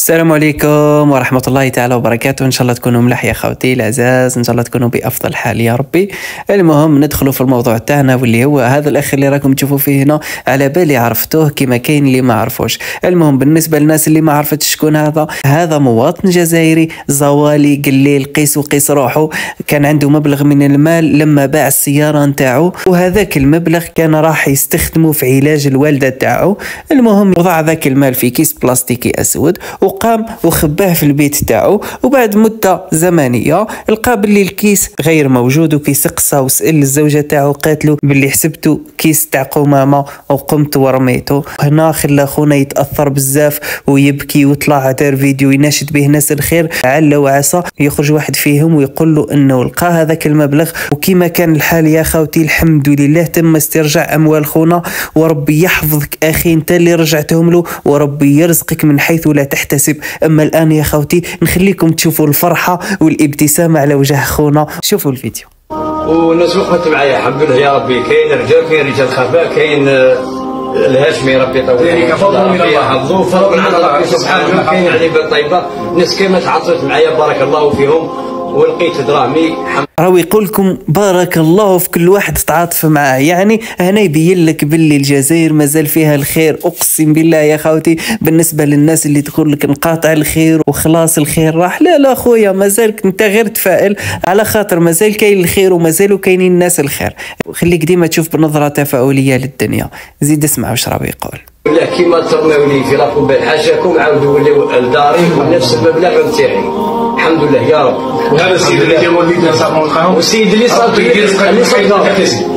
السلام عليكم ورحمة الله تعالى وبركاته. إن شاء الله تكونوا ملاح يا خوتي الأعزاز، إن شاء الله تكونوا بأفضل حال يا ربي. المهم ندخلوا في الموضوع تاعنا، واللي هو هذا الأخ اللي راكم تشوفوا فيه هنا، على بالي عرفتوه كما كاين اللي ما عرفوش. المهم بالنسبة للناس اللي ما عرفتش شكون هذا مواطن جزائري زوالي قليل قيس روحه. كان عنده مبلغ من المال لما باع السيارة نتاعو، وهذاك المبلغ كان راح يستخدمه في علاج الوالدة تاعو. المهم وضع ذاك المال في كيس بلاستيكي أسود وقام وخباه في البيت تاعو، وبعد مدة زمنية لقى باللي الكيس غير موجود، وكيسقسى وسأل الزوجة تاعو قالت له باللي حسبته كيس تاع قمامة وقمت ورميته. هنا خلى خونا يتأثر بزاف ويبكي، وطلع دار فيديو يناشد به ناس الخير، عل وعسى يخرج واحد فيهم ويقول له انه لقى هذاك المبلغ. وكما كان الحال يا خوتي الحمد لله تم استرجاع اموال خونا، وربي يحفظك اخي انت اللي رجعتهم له، وربي يرزقك من حيث لا تحتسب. اما الان يا خوتي نخليكم تشوفوا الفرحة والابتسامة على وجه خونا، شوفوا الفيديو. والناس وقفت معايا الحمد لله يا ربي. كاين رجال، كاين رجال خفاء، كاين الهاشمي ربي يطول عمره يحفظوه فضل من عند ربي سبحانه. كاين يعني بالطيبه ناس كيما تعاطفت معايا بارك الله فيهم، ولقيت دراهمي. راهو يقول لكم بارك الله في كل واحد تعاطف معاه، يعني هنا يبين لك باللي الجزائر مازال فيها الخير. اقسم بالله يا خوتي بالنسبه للناس اللي تقول لك انقاطع الخير وخلاص الخير راح، لا خويا مازالك انت غير تفائل، على خاطر مازال كاين الخير ومازالوا كاينين الناس الخير. خليك ديما تشوف بنظره تفاؤليه للدنيا. زيد اسمع واش راهو يقول. لا كيما ترميو لي في لاكم بالحاجاكم عاودوا وليو لداري ونفس المبلغ نتاعي الحمد لله يا رب. وهذا السيد اللي كان وليدنا صار ملقاهم، والسيد اللي صار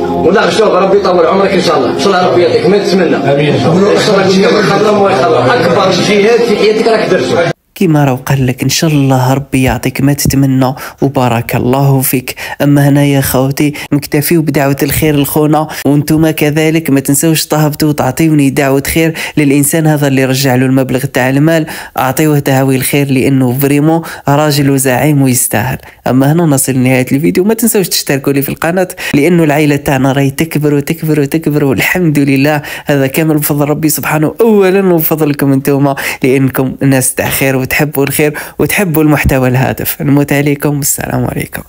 والله شوف ربي يطول عمرك ان شاء الله، ان شاء الله ربي يعطيك ما تتمنى. امين ان شاء الله. خدم ويخلص اكبر جهاد في حياتك راك درتو. كيما راهو قال لك ان شاء الله ربي يعطيك ما تتمنى وبارك الله فيك. اما هنا يا خوتي نكتفيو بدعوه الخير لخونا، وانتم كذلك ما تنسوش تهبطوا وتعطيوني دعوه خير للانسان هذا اللي رجع له المبلغ تاع المال. اعطيوه دعوي الخير لانه فريمون راجل وزعيم ويستاهل. اما هنا نصل لنهايه الفيديو، ما تنسوش تشتركوا لي في القناه لانه العائله تاعنا راهي تكبر وتكبر وتكبر، والحمد لله هذا كامل بفضل ربي سبحانه، اولا وبفضلكم انتم لانكم ناس تاع خير وتحبوا الخير وتحبوا المحتوى الهادف. نموت عليكم والسلام عليكم.